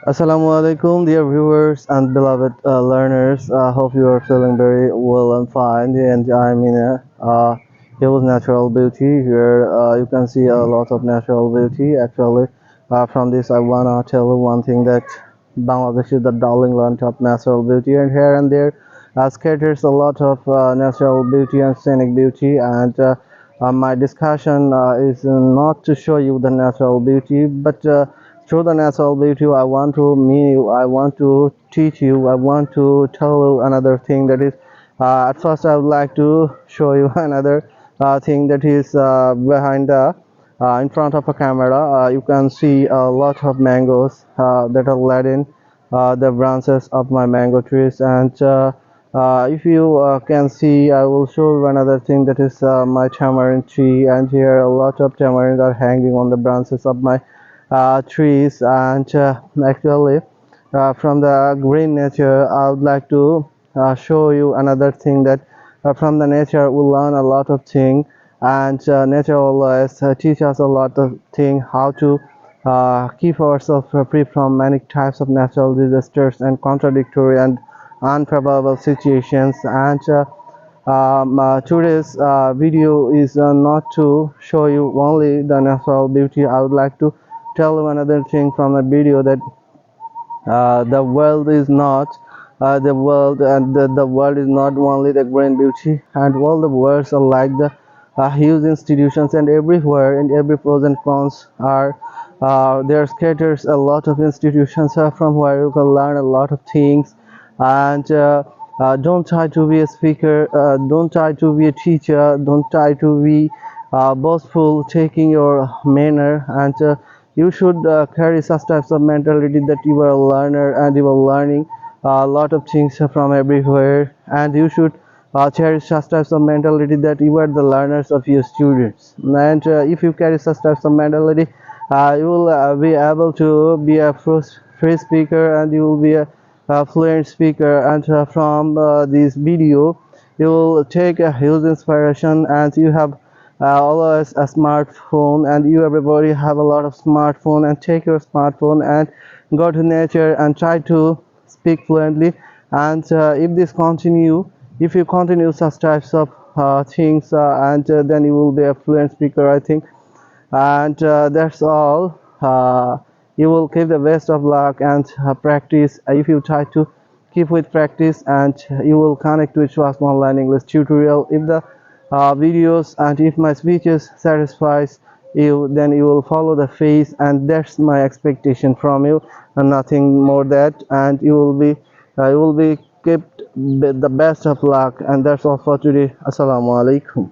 Assalamu alaikum, dear viewers and beloved learners. Hope you are feeling very well and fine. And I'm in a huge natural beauty here. You can see a lot of natural beauty. Actually, from this, I wanna tell you one thing that Bangladesh is the darling land of natural beauty, and here and there scatters a lot of natural beauty and scenic beauty. And my discussion is not to show you the natural beauty, but through the natural beauty, I want to mean you, I want to teach you, I want to tell you another thing that is. At first, I would like to show you another thing that is behind the in front of a camera. You can see a lot of mangoes that are laden the branches of my mango trees, and if you can see, I will show you another thing that is my tamarind tree, and here a lot of tamarind are hanging on the branches of my trees. And actually, from the green nature, I would like to show you another thing that from the nature we learn a lot of things, and nature always teach us a lot of things how to keep ourselves free from many types of natural disasters and contradictory and unfavorable situations. And today's video is not to show you only the natural beauty. I would like to tell you another thing from the video that the world is not the world, and the world is not only the green beauty, and all the worlds are like the huge institutions, and everywhere in every pros and cons are there scatters a lot of institutions from where you can learn a lot of things. And don't try to be a speaker, don't try to be a teacher, don't try to be boastful taking your manner. And you should carry such types of mentality that you are a learner and you are learning a lot of things from everywhere. And you should cherish such types of mentality that you are the learners of your students. And if you carry such types of mentality, you will be able to be a free speaker, and you will be a fluent speaker. And from this video, you will take a huge inspiration. And you have always a smartphone, and you everybody have a lot of smartphone, and take your smartphone and go to nature and try to speak fluently. And if you continue such types of things, and then you will be a fluent speaker, I think. And that's all. You will keep the best of luck and practice. If you try to keep with practice, and you will connect with Shohag online English tutorial. If the videos and if my speeches satisfies you, then you will follow the face, and that's my expectation from you, and nothing more that. And you will be kept with the best of luck. And that's all for today. Assalamu alaikum.